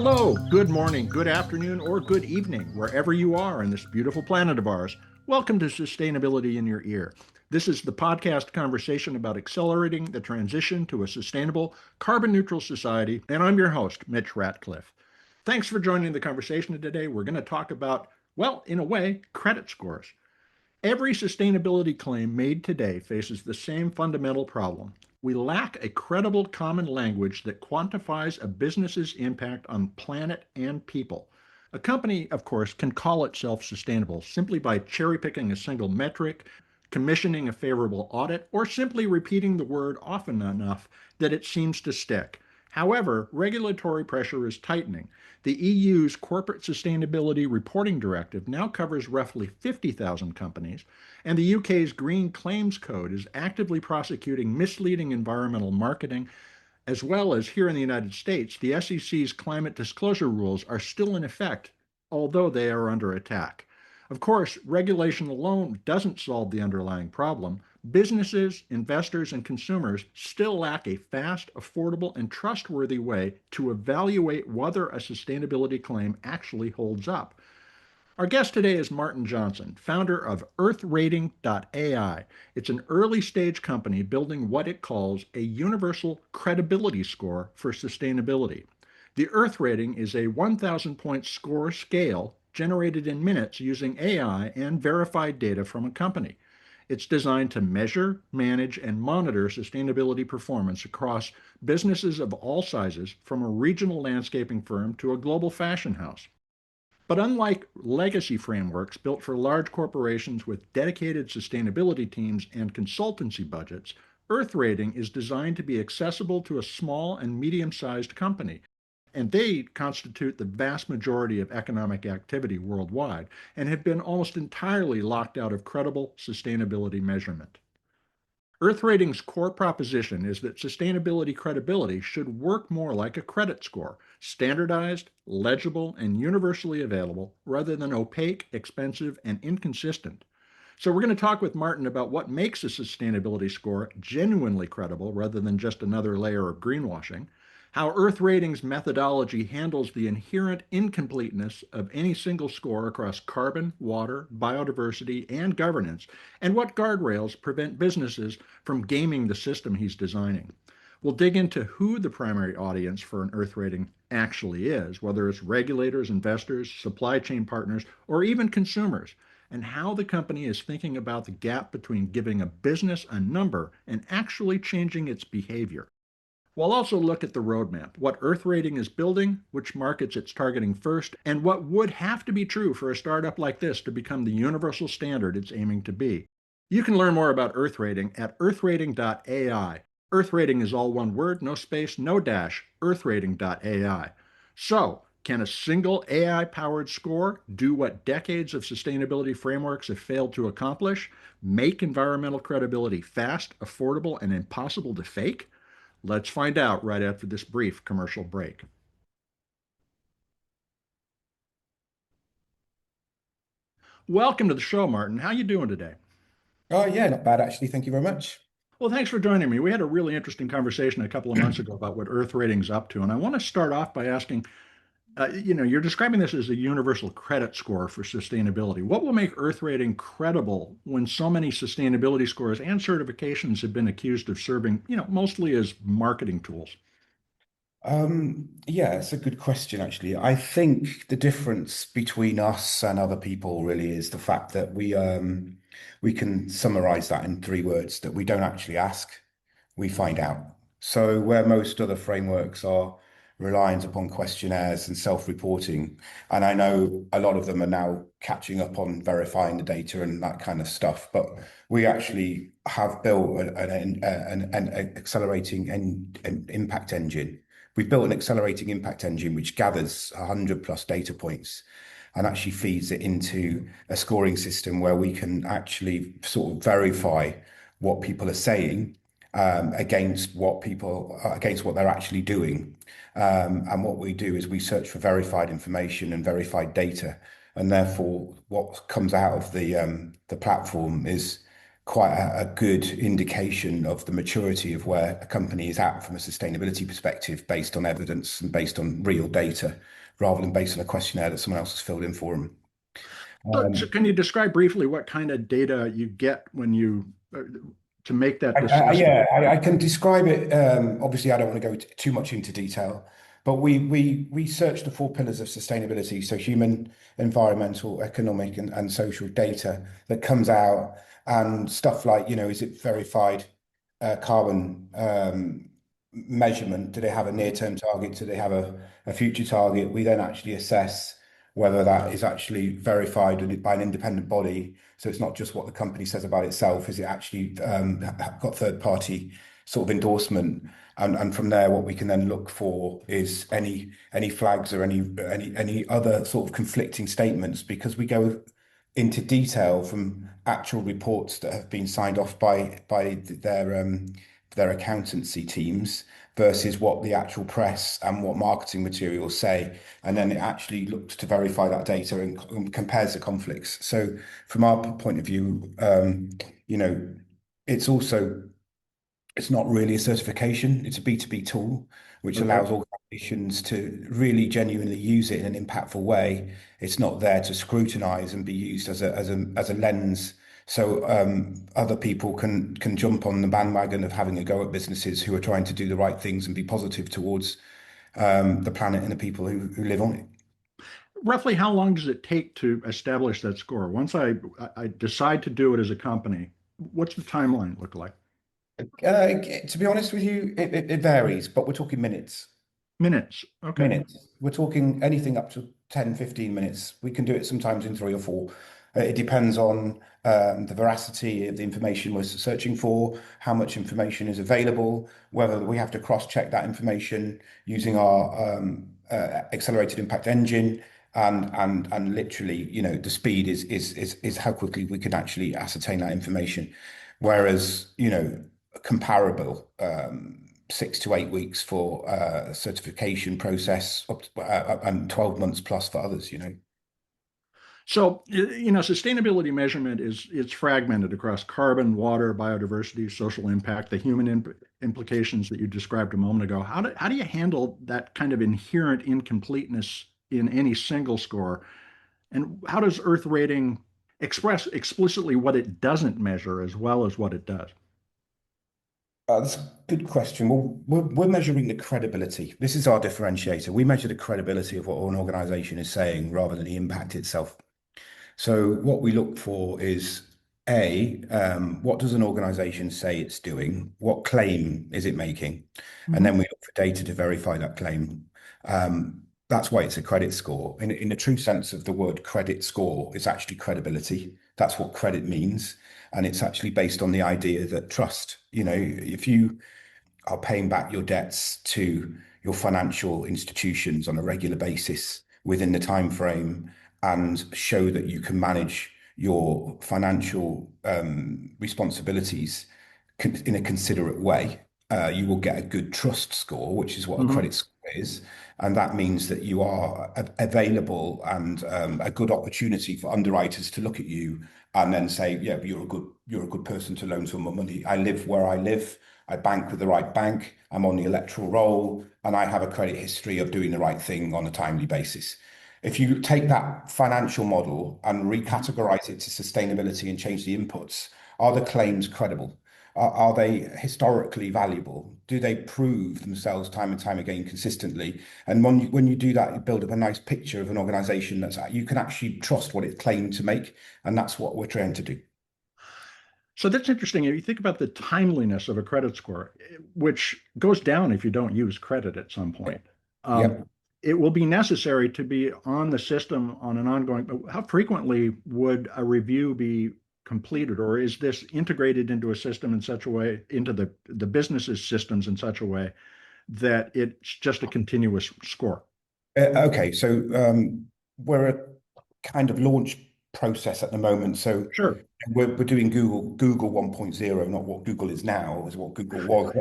Hello, good morning, good afternoon, or good evening, wherever you are on this beautiful planet of ours. Welcome to Sustainability in Your Ear. This is the podcast conversation about accelerating the transition to a sustainable, carbon neutral society, and I'm your host, Mitch Ratcliffe. Thanks for joining the conversation today. We're going to talk about, well, in a way, credit scores. Every sustainability claim made today faces the same fundamental problem. We lack a credible common language that quantifies a business's impact on planet and people. A company, of course, can call itself sustainable simply by cherry-picking a single metric, commissioning a favorable audit, or simply repeating the word often enough that it seems to stick. However, regulatory pressure is tightening. The EU's Corporate Sustainability Reporting Directive now covers roughly 50,000 companies, and the UK's Green Claims Code is actively prosecuting misleading environmental marketing, as well as here in the United States, the SEC's climate disclosure rules are still in effect, although they are under attack. Of course, regulation alone doesn't solve the underlying problem. Businesses, investors, and consumers still lack a fast, affordable, and trustworthy way to evaluate whether a sustainability claim actually holds up. Our guest today is Martin Johnston, founder of EarthRating.ai. It's an early stage company building what it calls a universal credibility score for sustainability. The Earth Rating is a 1,000 point score scale generated in minutes using AI and verified data from a company. It's designed to measure, manage, and monitor sustainability performance across businesses of all sizes, from a regional landscaping firm to a global fashion house. But unlike legacy frameworks built for large corporations with dedicated sustainability teams and consultancy budgets, Earth Rating is designed to be accessible to a small and medium-sized company, and they constitute the vast majority of economic activity worldwide and have been almost entirely locked out of credible sustainability measurement. EarthRating's core proposition is that sustainability credibility should work more like a credit score, standardized, legible, and universally available, rather than opaque, expensive, and inconsistent. So we're going to talk with Martin about what makes a sustainability score genuinely credible rather than just another layer of greenwashing, how EarthRating's methodology handles the inherent incompleteness of any single score across carbon, water, biodiversity, and governance, and what guardrails prevent businesses from gaming the system he's designing. We'll dig into who the primary audience for an Earth Rating actually is, whether it's regulators, investors, supply chain partners, or even consumers, and how the company is thinking about the gap between giving a business a number and actually changing its behavior. We'll also look at the roadmap, what Earth Rating is building, which markets it's targeting first, and what would have to be true for a startup like this to become the universal standard it's aiming to be. You can learn more about Earth Rating at earthrating.ai. Earth Rating is all one word, no space, no dash, earthrating.ai. So, can a single AI-powered score do what decades of sustainability frameworks have failed to accomplish? Make environmental credibility fast, affordable, and impossible to fake? Let's find out right after this brief commercial break. Welcome to the show, Martin. How you doing today? Oh, yeah, not bad, actually. Thank you very much. Well, thanks for joining me. We had a really interesting conversation a couple of months ago about what Earth Rating's up to, and I want to start off by asking, you're describing this as a universal credit score for sustainability. What will make Earth Rating credible when so many sustainability scores and certifications have been accused of serving, mostly as marketing tools? Yeah, it's a good question, actually. I think the difference between us and other people really is the fact that we can summarize that in three words: that we don't actually ask, we find out. So where most other frameworks are reliant upon questionnaires and self-reporting, and I know a lot of them are now catching up on verifying the data and that kind of stuff, but we actually have built an accelerating an impact engine. We've built an accelerating impact engine which gathers 100 plus data points and actually feeds it into a scoring system where we can actually sort of verify what people are saying against what they're actually doing. And what we do is we search for verified information and verified data, and therefore what comes out of the platform is quite a good indication of the maturity of where a company is at from a sustainability perspective, based on evidence and based on real data, rather than based on a questionnaire that someone else has filled in for them. So can you describe briefly what kind of data you get when you to make that assessment? Yeah, I can describe it. Obviously, I don't want to go too much into detail, but we search the four pillars of sustainability: so human, environmental, economic, and social data that comes out, and stuff like, is it verified carbon measurement? Do they have a near-term target? Do they have a future target? We then actually assess whether that is actually verified by an independent body. So it's not just what the company says about itself. Is it actually got third party sort of endorsement? And from there, what we can then look for is any flags or any other sort of conflicting statements, because we go into detail from actual reports that have been signed off by their accountancy teams versus what the actual press and what marketing materials say. And then it actually looks to verify that data and compares the conflicts. So from our point of view, you know, it's also, it's not really a certification. It's a B2B tool, which Okay. allows organizations to really genuinely use it in an impactful way. It's not there to scrutinize and be used as a lens. So other people can jump on the bandwagon of having a go at businesses who are trying to do the right things and be positive towards the planet and the people who live on it. Roughly how long does it take to establish that score? Once I decide to do it as a company, what's the timeline look like? To be honest with you, it varies, but we're talking minutes. Minutes. Okay. Minutes. We're talking anything up to 10, 15 minutes. We can do it sometimes in 3 or 4. It depends on the veracity of the information we're searching for, how much information is available, whether we have to cross-check that information using our accelerated impact engine, and literally, the speed is how quickly we can actually ascertain that information. Whereas, comparable 6 to 8 weeks for a certification process, and 12 months plus for others. So, sustainability measurement is it's fragmented across carbon, water, biodiversity, social impact, the human implications that you described a moment ago. How do you handle that kind of inherent incompleteness in any single score? And how does Earth Rating express explicitly what it doesn't measure as well as what it does? That's a good question. Well, we're measuring the credibility. This is our differentiator. We measure the credibility of what an organization is saying rather than the impact itself. So what we look for is what does an organization say it's doing? What claim is it making? And Mhm. then we look for data to verify that claim. That's why it's a credit score. In the true sense of the word credit score, it's actually credibility. That's what credit means. And it's actually based on the idea that trust, if you are paying back your debts to your financial institutions on a regular basis within the time frame, and show that you can manage your financial responsibilities in a considerate way, you will get a good trust score, which is what a Mhm. credit score is. And that means that you are available and a good opportunity for underwriters to look at you and then say, yeah, you're a good person to loan someone money. I live where I live. I bank with the right bank. I'm on the electoral roll, and I have a credit history of doing the right thing on a timely basis. If you take that financial model and recategorize it to sustainability and change the inputs, are the claims credible? Are they historically valuable? Do they prove themselves time and time again consistently? And when you do that, you build up a nice picture of an organization that's you can actually trust what it claimed to make, and that's what we're trying to do. So that's interesting. If you think about the timeliness of a credit score, which goes down if you don't use credit at some point, um, Yep. it will be necessary to be on the system on an ongoing. How frequently would a review be completed, or is this integrated into a system in such a way, into the business's systems in such a way that it's just a continuous score? Okay, so we're a kind of launch process at the moment. So Sure. we're doing Google 1.0, not what Google is now, is what Google was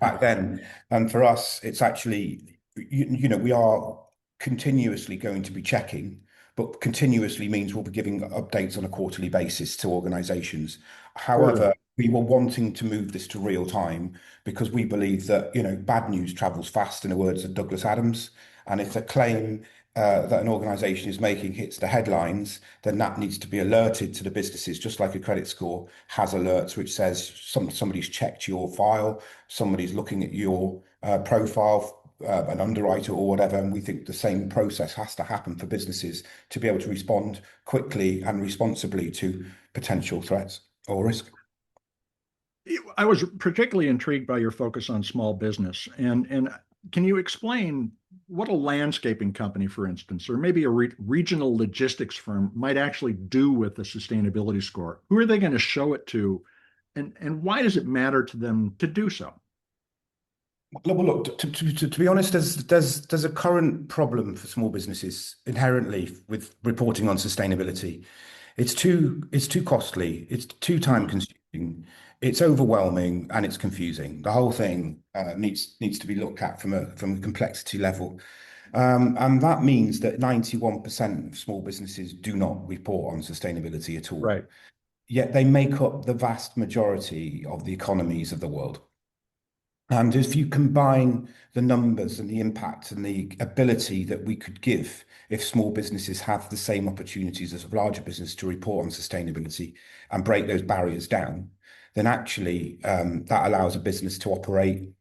back then. And for us, it's actually, we are continuously going to be checking, but continuously means we'll be giving updates on a quarterly basis to organizations. However, Quarterly. we were wanting to move this to real time because we believe that, bad news travels fast, in the words of Douglas Adams. And if a claim that an organization is making hits the headlines, then that needs to be alerted to the businesses, just like a credit score has alerts which says somebody's checked your file, somebody's looking at your profile, an underwriter or whatever. And we think the same process has to happen for businesses to be able to respond quickly and responsibly to potential threats or risk. I was particularly intrigued by your focus on small business. And can you explain what a landscaping company, for instance, or maybe a regional logistics firm might actually do with a sustainability score? Who are they going to show it to? And why does it matter to them to do so? Well, look, to be honest, there's a current problem for small businesses inherently with reporting on sustainability. It's too costly, it's too time Mhm. consuming, it's overwhelming, and it's confusing. The whole thing needs to be looked at from a complexity level. And that means that 91% of small businesses do not report on sustainability at all. Right. Yet they make up the vast majority of the economies of the world. And if you combine the numbers and the impact and the ability that we could give if small businesses have the same opportunities as a larger business to report on sustainability and break those barriers down, then actually that allows a business to operate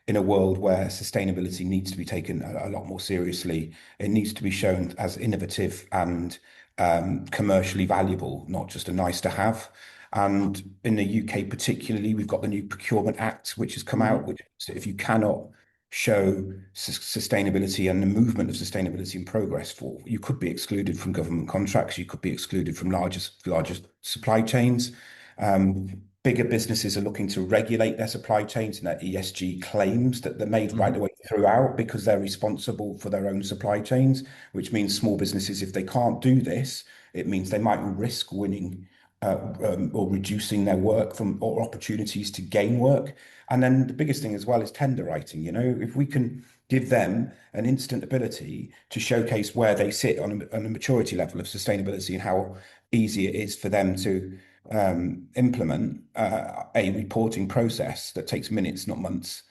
in a world where sustainability needs to be taken a lot more seriously. It needs to be shown as innovative and commercially valuable, not just a nice to have. And in the UK, particularly, we've got the new Procurement Act, which has come out, Mhm. which if you cannot show sustainability and the movement of sustainability in progress for, you could be excluded from government contracts, you could be excluded from largest supply chains. Bigger businesses are looking to regulate their supply chains and their ESG claims that they're made right the Mhm. way throughout because they're responsible for their own supply chains, which means small businesses, if they can't do this, it means they might risk winning or reducing their work from or opportunities to gain work. And then the biggest thing as well is tender writing. If we can give them an instant ability to showcase where they sit on a maturity level of sustainability and how easy it is for them to implement a reporting process that takes minutes, not months,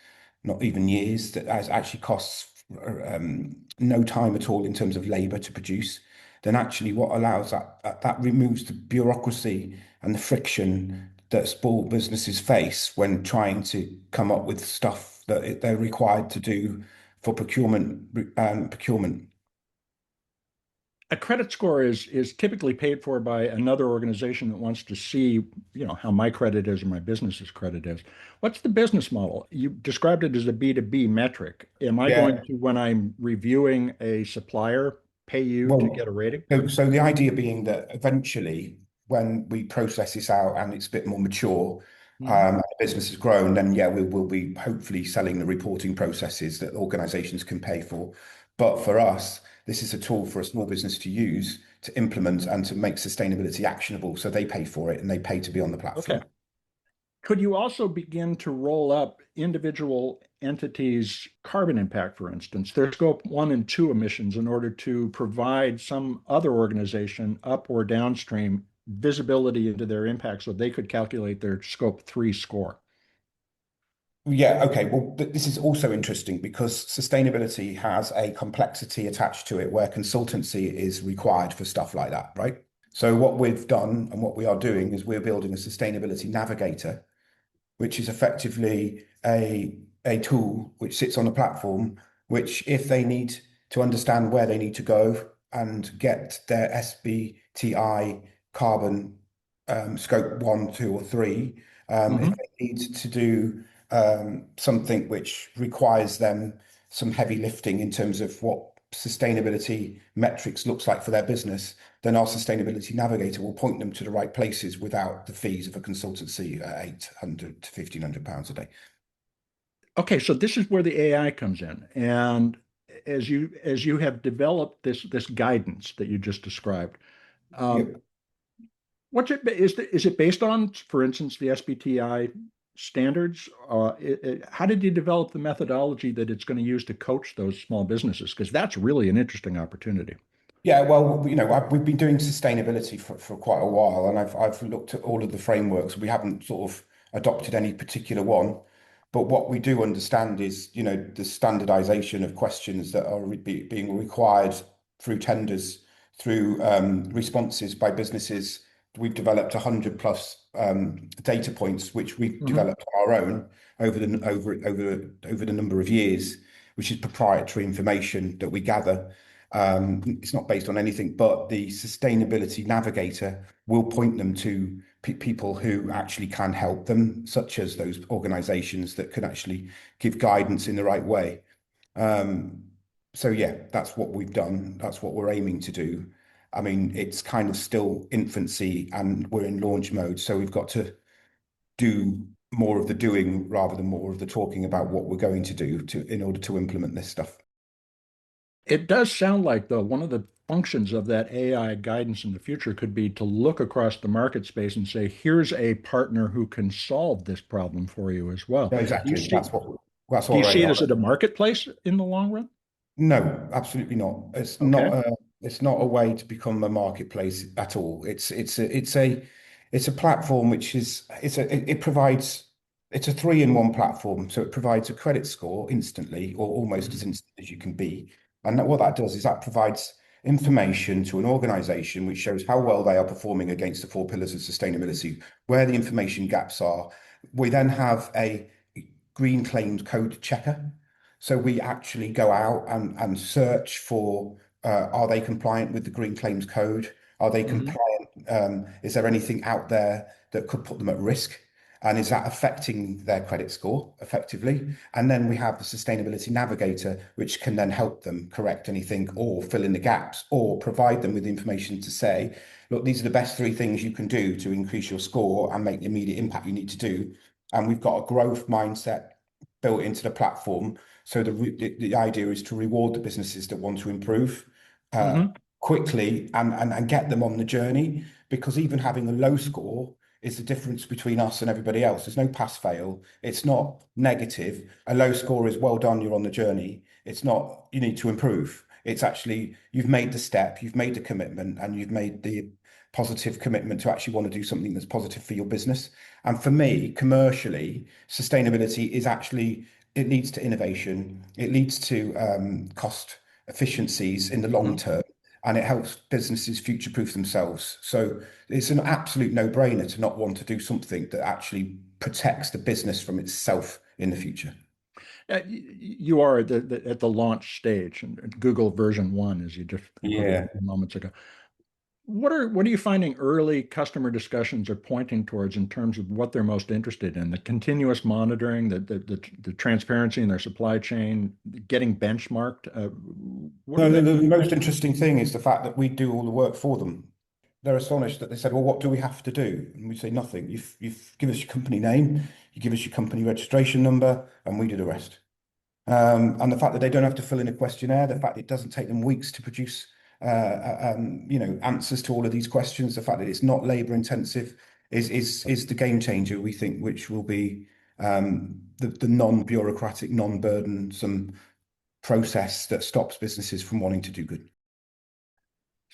not even years, that actually costs no time at all in terms of labor to produce, then actually what allows that removes the bureaucracy and the friction that small businesses face when trying to come up with stuff that they're required to do for procurement. A credit score is typically paid for by another organization that wants to see, how my credit is or my business's credit is. What's the business model? You described it as a B2B metric. Am I going Yeah. to, when I'm reviewing a supplier, pay you to get Well, a rating? so the idea being that eventually, when we process this out and it's a bit more mature, Mhm. and the business has grown, then yeah, we will be hopefully selling the reporting processes that organizations can pay for. But for us, this is a tool for a small business to use to implement and to make sustainability actionable. So they pay for it and they pay to be on the Okay. platform. Could you also begin to roll up individual entities' carbon impact, for instance, their scope one and two emissions, in order to provide some other organization up or downstream visibility into their impact so they could calculate their scope three score? Yeah, okay. Well, this is also interesting because sustainability has a complexity attached to it where consultancy is required for stuff like that, right? So what we've done and what we are doing is we're building a sustainability navigator, which is effectively a tool which sits on a platform, which if they need to understand where they need to go and get their SBTI carbon scope one, two, or three, if Mhm. they need to do something which requires them some heavy lifting in terms of what sustainability metrics looks like for their business, then our sustainability navigator will point them to the right places without the fees of a consultancy at 800 to £1,500 a day. Okay, so this is where the AI comes in. And as you have developed this guidance that you just described, um, Yep. is it based on, for instance, the SBTI standards? How did you develop the methodology that it's going to use to coach those small businesses? Because that's really an interesting opportunity. Yeah, well, we've been doing sustainability for quite a while, and I've looked at all of the frameworks. We haven't sort of adopted any particular one, but what we do understand is, the standardization of questions that are being required through tenders, through responses by businesses. We've developed 100 plus data points, which we've Hmm. developed on our own over the number of years, which is proprietary information that we gather. It's not based on anything, but the sustainability navigator will point them to people who actually can help them, such as those organizations that can actually give guidance in the right way. Um, so yeah, that's what we've done. That's what we're aiming to do. I mean, it's kind of still infancy and we're in launch mode, so we've got to do more of the doing rather than more of the talking about what we're going to do in order to implement this stuff. It does sound like, though, one of the functions of that AI guidance in the future could be to look across the market space and say, here's a partner who can solve this problem for you as well. Yeah, Do you exactly. see, That's do what you our see it AI. as a marketplace in the long run? No, absolutely not. Okay. It's not a way to become a marketplace at all. It's a platform which is it provides it's a three-in-one platform. So it provides a credit score instantly, or almost as Mhm. instant as you can be. And what that does is that provides information to an organization which shows how well they are performing against the four pillars of sustainability, where the information gaps are. We then have a green claims code checker. So we actually go out and search for, are they compliant with the Green Claims Code? Are they Mhm. compliant? Is there anything out there that could put them at risk? And is that affecting their credit score effectively? And then we have the Sustainability Navigator, which can then help them correct anything or fill in the gaps or provide them with information to say, look, these are the best three things you can do to increase your score and make the immediate impact you need to do. And we've got a growth mindset built into the platform. So the idea is to reward the businesses that want to improve uh, Mhm. quickly and get them on the journey. Because even having a low score is the difference between us and everybody else. There's no pass fail. It's not negative. A low score is well done, you're on the journey. It's not you need to improve. It's actually you've made the step, you've made the commitment, and you've made the positive commitment to actually want to do something that's positive for your business. And for me, commercially, sustainability is actually, it leads to innovation, it leads to cost efficiencies in the long Mhm. term, and it helps businesses future-proof themselves. So it's an absolute no-brainer to not want to do something that actually protects the business from itself in the future. You are at the launch stage, and Google version one, as you just included a Yeah. few moments ago. What are you finding early customer discussions are pointing towards in terms of what they're most interested in? The continuous monitoring, the transparency in their supply chain, getting benchmarked. What are No, they? the most interesting thing is the fact that we do all the work for them. They're astonished that they said, well, what do we have to do? And we say nothing. You give us your company name, you give us your company registration number, and we do the rest. And the fact that they don't have to fill in a questionnaire, the fact it doesn't take them weeks to produce, answers to all of these questions, the fact that it's not labor intensive is the game changer, we think, which will be the non-bureaucratic, non-burdensome process that stops businesses from wanting to do good.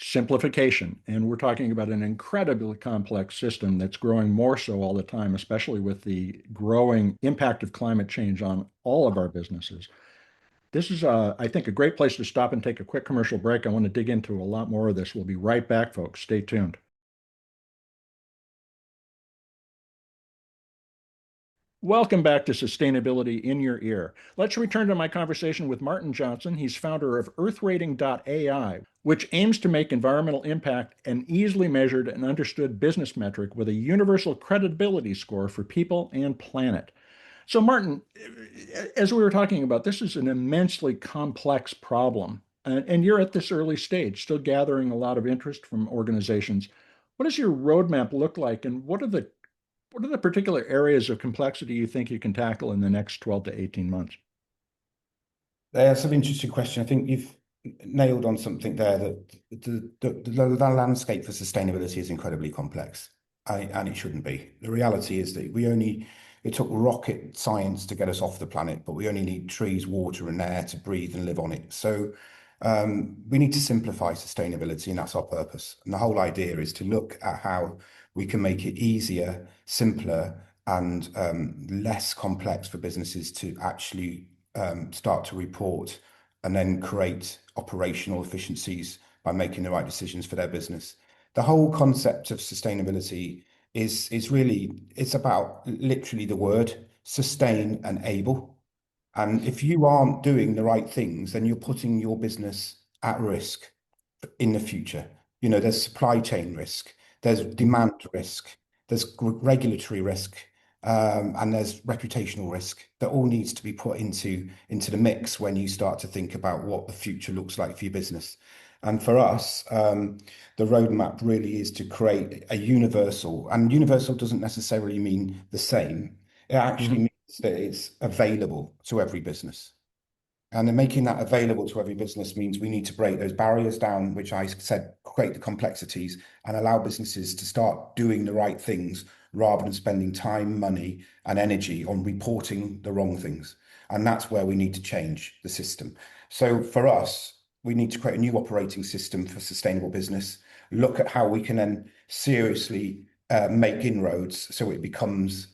Simplification. And we're talking about an incredibly complex system that's growing more so all the time, especially with the growing impact of climate change on all of our businesses. This is, I think, a great place to stop and take a quick commercial break. I want to dig into a lot more of this. We'll be right back, folks. Stay tuned. Welcome back to Sustainability in Your Ear. Let's return to my conversation with Martin Johnston. He's founder of EarthRating.ai, which aims to make environmental impact an easily measured and understood business metric with a universal creditability score for people and planet. So, Martin, as we were talking about, this is an immensely complex problem, and you're at this early stage, still gathering a lot of interest from organizations. What does your roadmap look like, and what are the particular areas of complexity you think you can tackle in the next 12 to 18 months? That's an interesting question. I think you've nailed on something there that the landscape for sustainability is incredibly complex, and it shouldn't be. The reality is that it took rocket science to get us off the planet, but we only need trees, water, and air to breathe and live on it. So We need to simplify sustainability, and that's our purpose. And the whole idea is to look at how we can make it easier, simpler, and less complex for businesses to actually start to report and then create operational efficiencies by making the right decisions for their business. The whole concept of sustainability is really it's about literally the word sustain and able. And if you aren't doing the right things, then you're putting your business at risk in the future. You know, there's supply chain risk, there's demand risk, there's regulatory risk, and there's reputational risk that all needs to be put into the mix when you start to think about what the future looks like for your business. And for us, the roadmap really is to create a universal, and universal doesn't necessarily mean the same. It actually Mhm. means that it's available to every business. And then making that available to every business means we need to break those barriers down, which I said create the complexities and allow businesses to start doing the right things rather than spending time, money, and energy on reporting the wrong things. And that's where we need to change the system. So for us, we need to create a new operating system for sustainable business, look at how we can then seriously make inroads so it becomes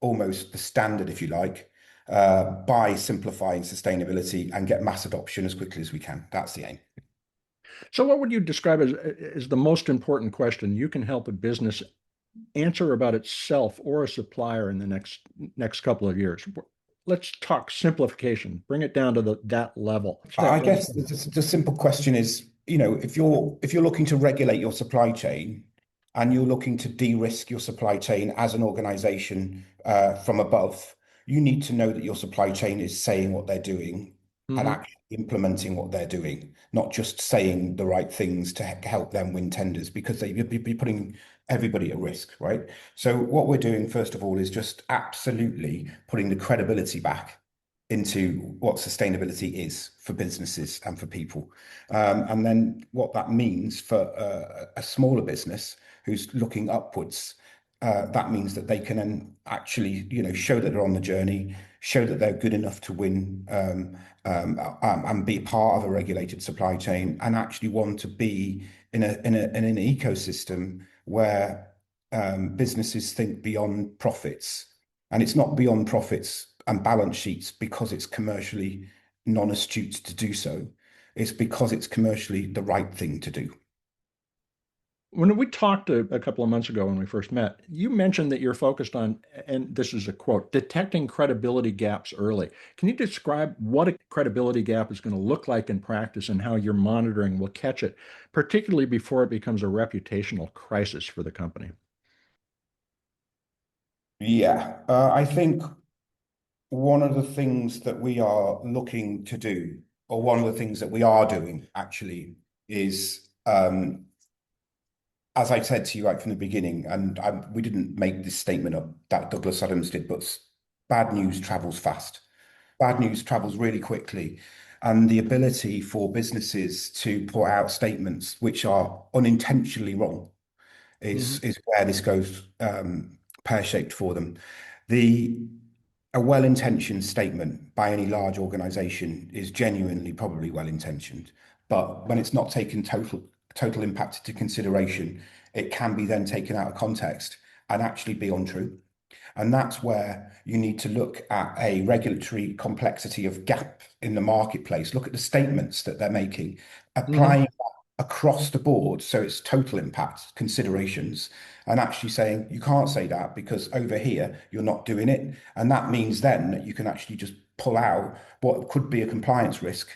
almost the standard, if you like, by simplifying sustainability and get mass adoption as quickly as we can. That's the aim. So, what would you describe as the most important question you can help a business answer about itself or a supplier in the next couple of years? Let's talk simplification. Bring it down to that level. I Step one. guess the simple question is, you know, if you're looking to regulate your supply chain and you're looking to de-risk your supply chain as an organization from above, you need to know that your supply chain is saying what they're doing and Hmm. actually implementing what they're doing, not just saying the right things to help them win tenders, because you'd be putting everybody at risk, right? So what we're doing, first of all, is just absolutely putting the credibility back into what sustainability is for businesses and for people. And then what that means for a smaller business who's looking upwards, that means that they can then actually, you know, show that they're on the journey, show that they're good enough to win, and be part of a regulated supply chain, and actually want to be in an ecosystem where businesses think beyond profits. And it's not beyond profits and balance sheets because it's commercially non-astute to do so. It's because it's commercially the right thing to do. When we talked a couple of months ago when we first met, you mentioned that you're focused on, and this is a quote, detecting credibility gaps early. Can you describe what a credibility gap is going to look like in practice and how your monitoring will catch it, particularly before it becomes a reputational crisis for the company? Yeah, I think one of the things that we are looking to do, or one of the things that we are doing actually, is as I said to you right from the beginning, and we didn't make this statement up, that Douglas Adams did, but bad news travels fast. Bad news travels really quickly. And the ability for businesses to put out statements which are unintentionally wrong Hmm. is where this goes pear-shaped for them. The A well-intentioned statement by any large organization is genuinely probably well-intentioned, but when it's not taken total impact into consideration, it can be then taken out of context and actually be untrue. And that's where you need to look at a regulatory complexity of gap in the marketplace. Look at the statements that they're making, Hmm. applying that across the board. So it's total impact considerations and actually saying, you can't say that because over here, you're not doing it. And that means then that you can actually just pull out what could be a compliance risk,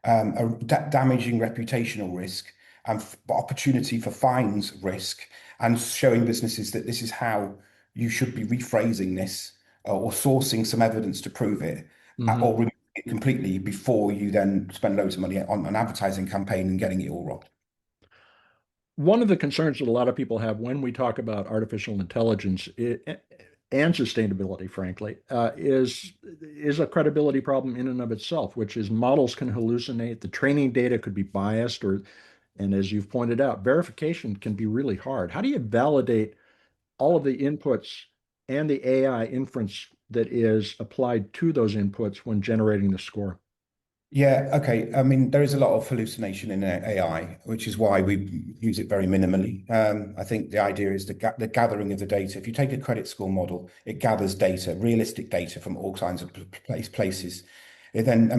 a damaging reputational risk, and opportunity for fines risk, and showing businesses that this is how you should be rephrasing this or sourcing some evidence to prove it, or Hmm. removing it completely before you then spend loads of money on an advertising campaign and getting it all wrong. One of the concerns that a lot of people have when we talk about artificial intelligence and sustainability, frankly, is a credibility problem in and of itself, which is models can hallucinate, the training data could be biased, and as you've pointed out, verification can be really hard. How do you validate all of the inputs and the AI inference that is applied to those inputs when generating the score? Yeah, okay. I mean, there is a lot of hallucination in AI, which is why we use it very minimally. I think the idea is the gathering of the data. If you take a credit score model, it gathers data, realistic data from all kinds of places. It then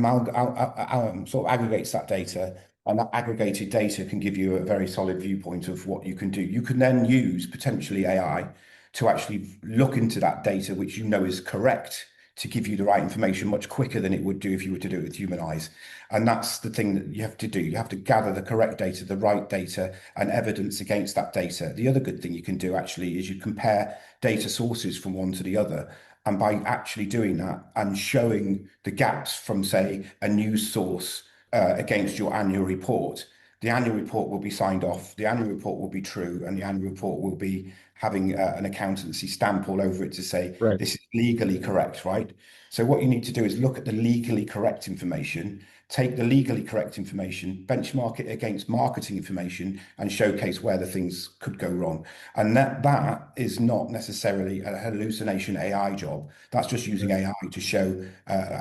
sort of aggregates that data, and that aggregated data can give you a very solid viewpoint of what you can do. You can then use potentially AI to actually look into that data, which you know is correct, to give you the right information much quicker than it would do if you were to do it with human eyes. And that's the thing that you have to do. You have to gather the correct data, the right data, and evidence against that data. The other good thing you can do actually is you compare data sources from one to the other. And by actually doing that and showing the gaps from, say, a news source against your annual report, the annual report will be signed off, the annual report will be true, and the annual report will be having an accountancy stamp all over it to say Right. this is legally correct, right? So what you need to do is look at the legally correct information, take the legally correct information, benchmark it against marketing information, and showcase where the things could go wrong. And that is not necessarily a hallucination AI job. That's just using Right. AI to show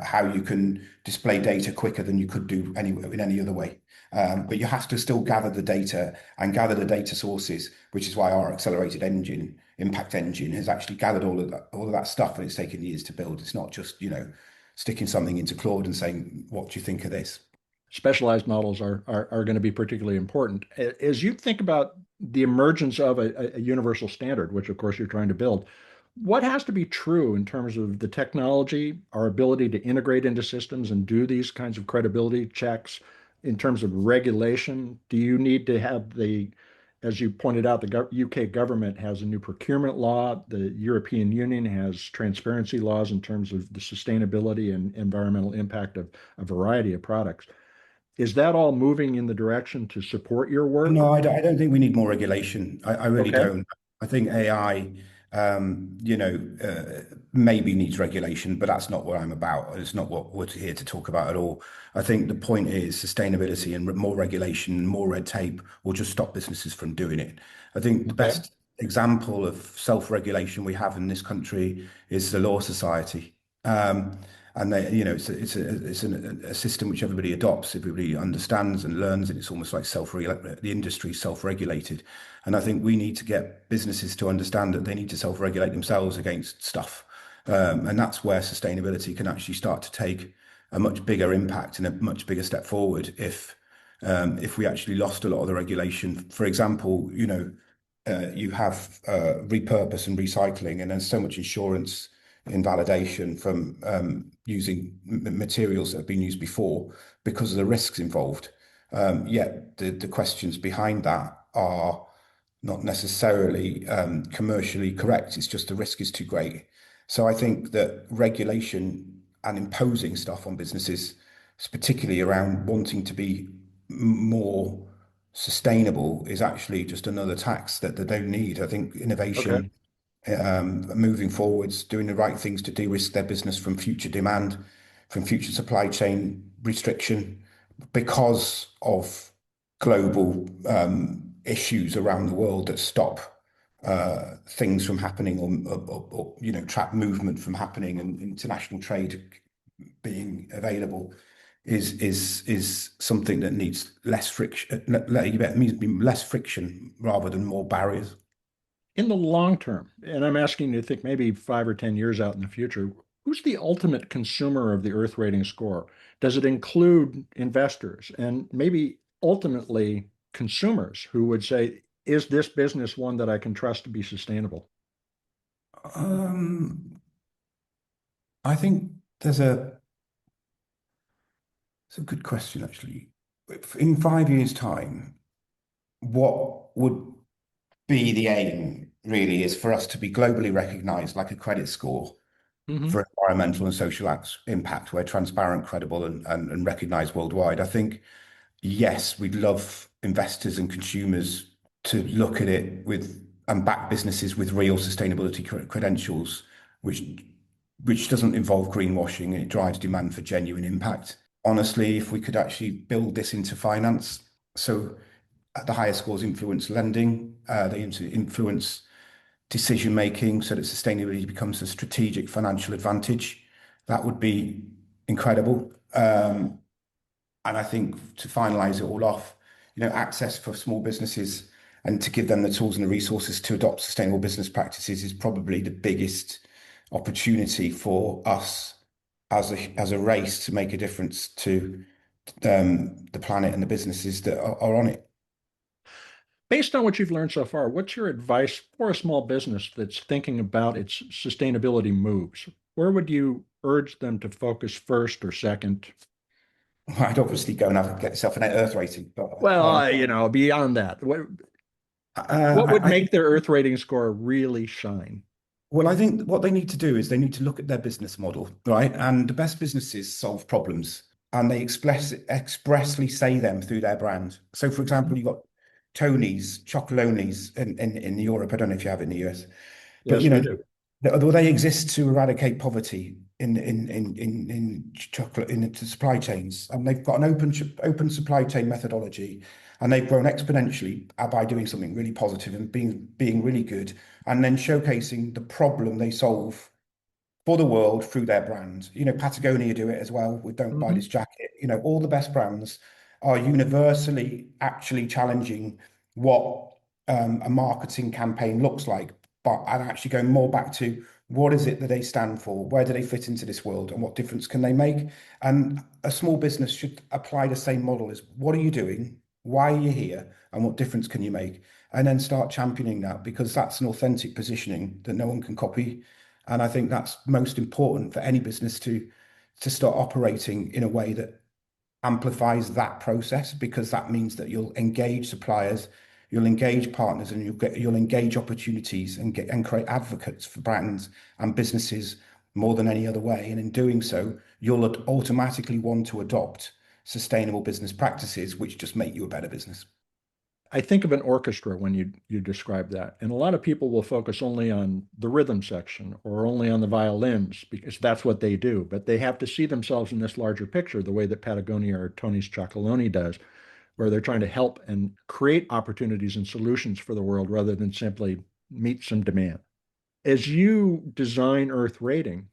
how you can display data quicker than you could do in any other way. But you have to still gather the data and gather the data sources, which is why our accelerated engine, impact engine, has actually gathered all of that stuff, and it's taken years to build. It's not just, sticking something into Claude and saying, "What do you think of this?" Specialized models are going to be particularly important. As you think about the emergence of a universal standard, which of course you're trying to build, what has to be true in terms of the technology, our ability to integrate into systems and do these kinds of credibility checks in terms of regulation? Do you need to have as you pointed out, the UK government has a new procurement law. The European Union has transparency laws in terms of the sustainability and environmental impact of a variety of products. Is that all moving in the direction to support your work? No, I don't think we need more regulation. I really Okay. don't. I think AI, maybe needs regulation, but that's not what I'm about. It's not what we're here to talk about at all. I think the point is sustainability, and more regulation, more red tape will just stop businesses from doing it. I think the Okay. best example of self-regulation we have in this country is the Law Society. And it's a system which everybody adopts, everybody understands and learns, and it's almost like the industry self-regulated. And I think we need to get businesses to understand that they need to self-regulate themselves against stuff. And that's where sustainability can actually start to take a much bigger impact and a much bigger step forward if we actually lost a lot of the regulation. For example, you have repurpose and recycling, and there's so much insurance invalidation from using materials that have been used before because of the risks involved. Yet the questions behind that are not necessarily commercially correct. It's just the risk is too great. So I think that regulation and imposing stuff on businesses, particularly around wanting to be more sustainable, is actually just another tax that they don't need. I think Okay. innovation, moving forwards, doing the right things to de-risk their business from future demand, from future supply chain restriction, because of global issues around the world that stop things from happening, or trap movement from happening, and international trade being available is something that needs less friction. It means less friction rather than more barriers. In the long term, and I'm asking you to think maybe 5 or 10 years out in the future, who's the ultimate consumer of the Earth rating score? Does it include investors and maybe ultimately consumers who would say, is this business one that I can trust to be sustainable? Um, I think it's a good question actually. In 5 years' time, what would be the aim really is for us to be globally recognized like a credit score Hmm. for environmental and social impact. We're transparent, credible, and recognized worldwide. I think, yes, we'd love investors and consumers to look at it with and back businesses with real sustainability credentials, which doesn't involve greenwashing, and it drives demand for genuine impact. Honestly, if we could actually build this into finance, so the higher scores influence lending, they influence decision making, so that sustainability becomes a strategic financial advantage. That would be incredible. And I think to finalize it all off, access for small businesses and to give them the tools and the resources to adopt sustainable business practices is probably the biggest opportunity for us as a race to make a difference to the planet and the businesses that are on it. Based on what you've learned so far, what's your advice for a small business that's thinking about its sustainability moves? Where would you urge them to focus first or second? I'd obviously go and get yourself an Earth rating, but Well, beyond that, what would I make think. their Earth rating score really shine? Well, I think what they need to do is they need to look at their business model, right? And the best businesses solve problems and they expressly say them through their brand. So, for example, you've got Tony's, Chocolonely's in Europe. I don't know if you have it in the US, but Yes, we do. they exist to eradicate poverty in chocolate in the supply chains, and they've got an open supply chain methodology, and they've grown exponentially by doing something really positive and being really good, and then showcasing the problem they solve for the world through their brand. Patagonia do it as well with Don't Buy Hmm. This Jacket. All the best brands are universally actually challenging what a marketing campaign looks like, but and actually going more back to what is it that they stand for? Where do they fit into this world? And what difference can they make? And a small business should apply the same model as what are you doing? Why are you here? And what difference can you make? And then start championing that because that's an authentic positioning that no one can copy. And I think that's most important for any business to start operating in a way that amplifies that process because that means that you'll engage suppliers, you'll engage partners, and you'll engage opportunities and create advocates for brands and businesses more than any other way. And in doing so, you'll automatically want to adopt sustainable business practices, which just make you a better business. I think of an orchestra when you describe that, and a lot of people will focus only on the rhythm section or only on the violins because that's what they do. But they have to see themselves in this larger picture, the way that Patagonia or Tony's Chocolonely does, where they're trying to help and create opportunities and solutions for the world rather than simply meet some demand. As you design Earth Rating,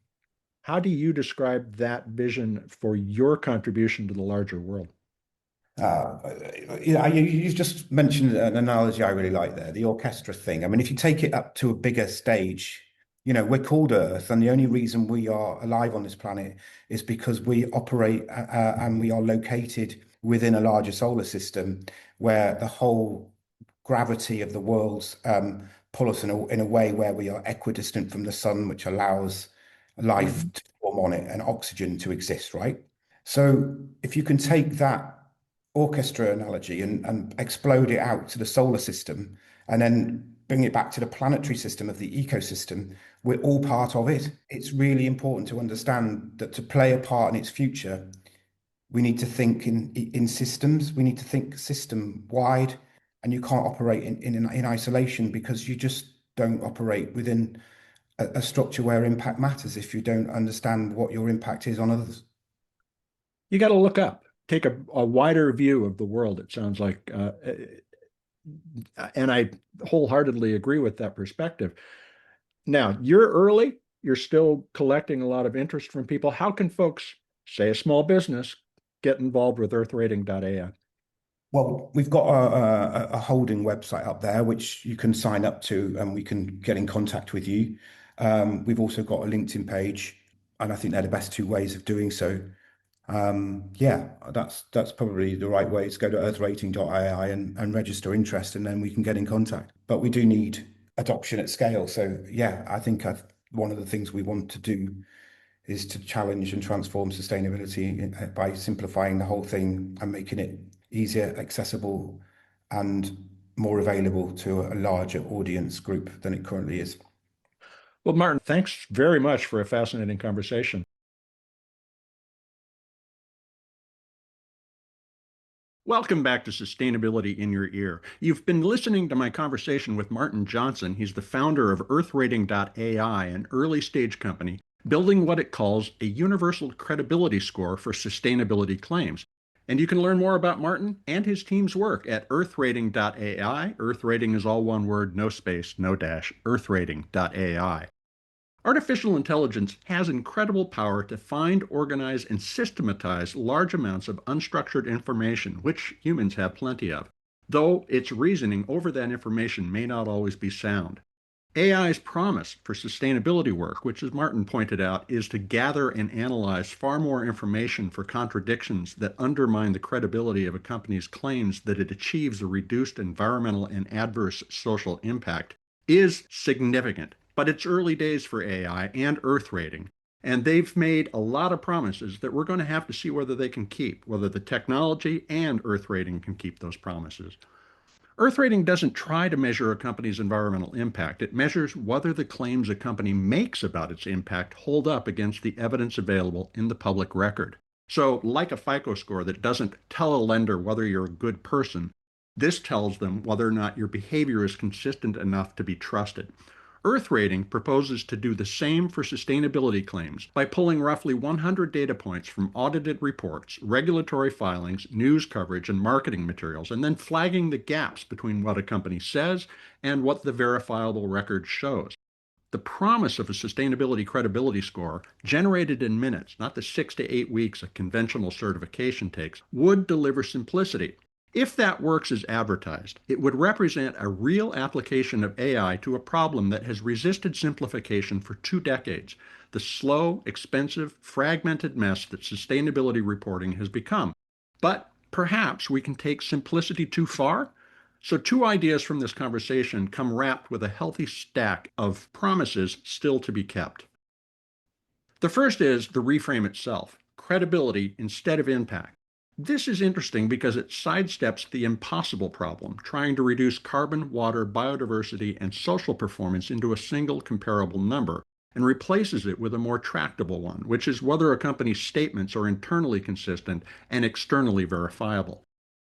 how do you describe that vision for your contribution to the larger world? Uh, you just mentioned an analogy I really like there, the orchestra thing. I mean, if you take it up to a bigger stage, we're called Earth, and the only reason we are alive on this planet is because we operate and we are located within a larger solar system where the whole gravity of the world's pull us in a way where we are equidistant from the sun, which allows life Mhm. to form on it and oxygen to exist, right? So if you can take that orchestra analogy and explode it out to the solar system and then bring it back to the planetary system of the ecosystem, we're all part of it. It's really important to understand that to play a part in its future, we need to think in systems. We need to think system wide, and you can't operate in isolation because you just don't operate within a structure where impact matters if you don't understand what your impact is on others. You got to look up, take a wider view of the world, it sounds like. And I wholeheartedly agree with that perspective. Now, you're early, you're still collecting a lot of interest from people. How can folks, say a small business, get involved with earthrating.ai? Well, we've got a holding website up there which you can sign up to, and we can get in contact with you. We've also got a LinkedIn page, and I think they're the best two ways of doing so. Yeah, that's probably the right way. Is go to earthrating.ai and register interest, and then we can get in contact. But we do need adoption at scale. So yeah, I think one of the things we want to do is to challenge and transform sustainability by simplifying the whole thing and making it easier, accessible, and more available to a larger audience group than it currently is. Well, Martin, thanks very much for a fascinating conversation. Welcome back to Sustainability in Your Ear. You've been listening to my conversation with Martin Johnston. He's the founder of EarthRating.ai, an early stage company building what it calls a universal credibility score for sustainability claims. And you can learn more about Martin and his team's work at earthrating.ai. Earth Rating is all one word, no space, no dash, earthrating.ai. Artificial intelligence has incredible power to find, organize, and systematize large amounts of unstructured information, which humans have plenty of, though its reasoning over that information may not always be sound. AI's promise for sustainability work, which, as Martin pointed out, is to gather and analyze far more information for contradictions that undermine the credibility of a company's claims that it achieves a reduced environmental and adverse social impact, is significant. But it's early days for AI and Earth Rating, and they've made a lot of promises that we're going to have to see whether they can keep, whether the technology and Earth Rating can keep those promises. Earth Rating doesn't try to measure a company's environmental impact. It measures whether the claims a company makes about its impact hold up against the evidence available in the public record. So, like a FICO score that doesn't tell a lender whether you're a good person, this tells them whether or not your behavior is consistent enough to be trusted. Earth Rating proposes to do the same for sustainability claims by pulling roughly 100 data points from audited reports, regulatory filings, news coverage, and marketing materials, and then flagging the gaps between what a company says and what the verifiable record shows. The promise of a sustainability credibility score, generated in minutes, not the 6 to 8 weeks a conventional certification takes, would deliver simplicity. If that works as advertised, it would represent a real application of AI to a problem that has resisted simplification for 2 decades, the slow, expensive, fragmented mess that sustainability reporting has become. But perhaps we can take simplicity too far? So, two ideas from this conversation come wrapped with a healthy stack of promises still to be kept. The first is the reframe itself, credibility instead of impact. This is interesting because it sidesteps the impossible problem, trying to reduce carbon, water, biodiversity, and social performance into a single comparable number, and replaces it with a more tractable one, which is whether a company's statements are internally consistent and externally verifiable.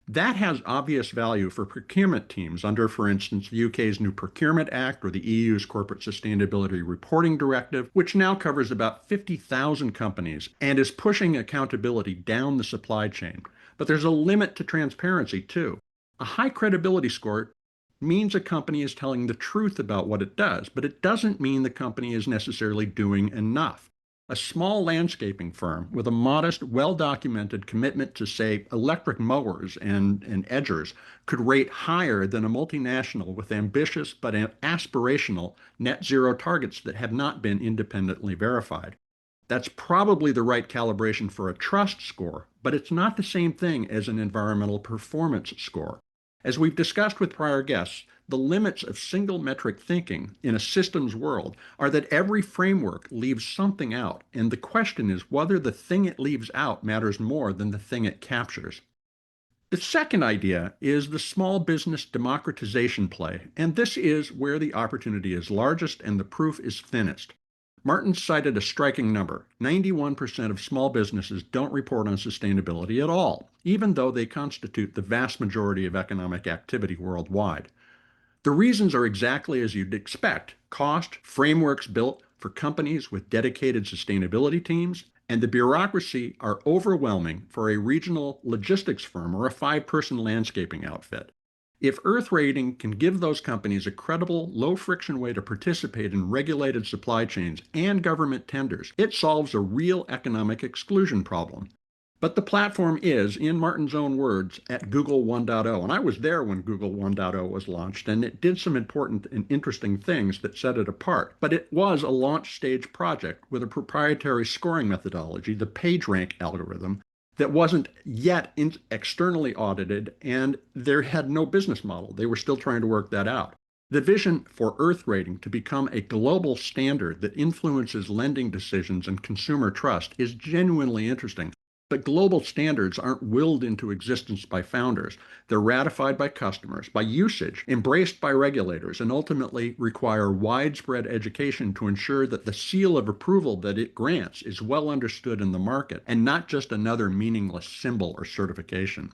That has obvious value for procurement teams under, for instance, the UK's new Procurement Act or the EU's Corporate Sustainability Reporting Directive, which now covers about 50,000 companies and is pushing accountability down the supply chain. But there's a limit to transparency, too. A high credibility score means a company is telling the truth about what it does, but it doesn't mean the company is necessarily doing enough. A small landscaping firm with a modest, well-documented commitment to, say, electric mowers and edgers could rate higher than a multinational with ambitious but aspirational net zero targets that have not been independently verified. That's probably the right calibration for a trust score, but it's not the same thing as an environmental performance score. As we've discussed with prior guests, the limits of single metric thinking in a systems world are that every framework leaves something out, and the question is whether the thing it leaves out matters more than the thing it captures. The second idea is the small business democratization play, and this is where the opportunity is largest and the proof is thinnest. Martin cited a striking number. 91% of small businesses don't report on sustainability at all, even though they constitute the vast majority of economic activity worldwide. The reasons are exactly as you'd expect: cost, frameworks built for companies with dedicated sustainability teams, and the bureaucracy are overwhelming for a regional logistics firm or a 5-person landscaping outfit. If Earth Rating can give those companies a credible, low-friction way to participate in regulated supply chains and government tenders, it solves a real economic exclusion problem. But the platform is, in Martin's own words, at Google 1.0, and I was there when Google 1.0 was launched, and it did some important and interesting things that set it apart. But it was a launch stage project with a proprietary scoring methodology, the PageRank algorithm, that wasn't yet externally audited, and there had no business model. They were still trying to work that out. The vision for Earth Rating to become a global standard that influences lending decisions and consumer trust is genuinely interesting. But global standards aren't willed into existence by founders. They're ratified by customers, by usage, embraced by regulators, and ultimately require widespread education to ensure that the seal of approval that it grants is well understood in the market and not just another meaningless symbol or certification.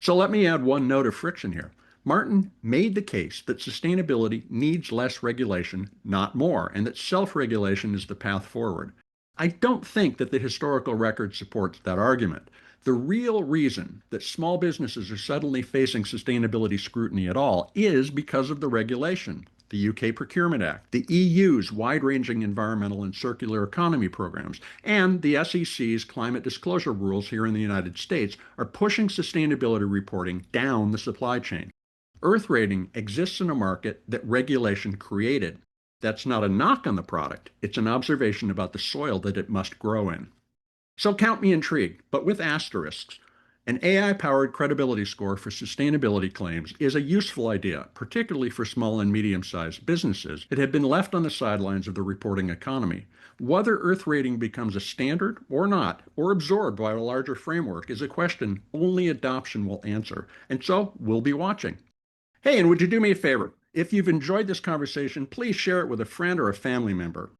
So let me add one note of friction here. Martin made the case that sustainability needs less regulation, not more, and that self-regulation is the path forward. I don't think that the historical record supports that argument. The real reason that small businesses are suddenly facing sustainability scrutiny at all is because of the regulation. the UK Procurement Act, the EU's wide-ranging environmental and circular economy programs, and the SEC's climate disclosure rules here in the United States are pushing sustainability reporting down the supply chain. Earth Rating exists in a market that regulation created. That's not a knock on the product, it's an observation about the soil that it must grow in. So count me intrigued, but with asterisks. An AI-powered credibility score for sustainability claims is a useful idea, particularly for small and medium-sized businesses that have been left on the sidelines of the reporting economy. Whether Earth Rating becomes a standard or not, or absorbed by a larger framework, is a question only adoption will answer, and so we'll be watching. Hey, and would you do me a favor? If you've enjoyed this conversation, please share it with a friend or a family member.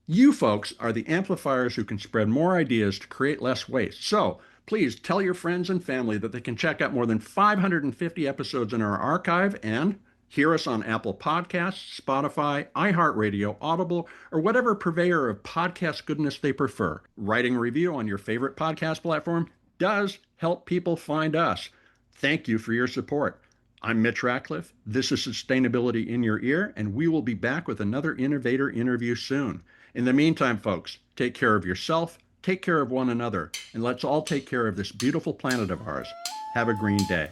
You folks are the amplifiers who can spread more ideas to create less waste. So please tell your friends and family that they can check out more than 550 episodes in our archive and hear us on Apple Podcasts, Spotify, iHeartRadio, Audible, or whatever purveyor of podcast goodness they prefer. Writing a review on your favorite podcast platform does help people find us. Thank you for your support. I'm Mitch Ratcliffe. This is Sustainability in Your Ear, and we will be back with another innovator interview soon. In the meantime, folks, take care of yourself, take care of one another, and let's all take care of this beautiful planet of ours. Have a green day.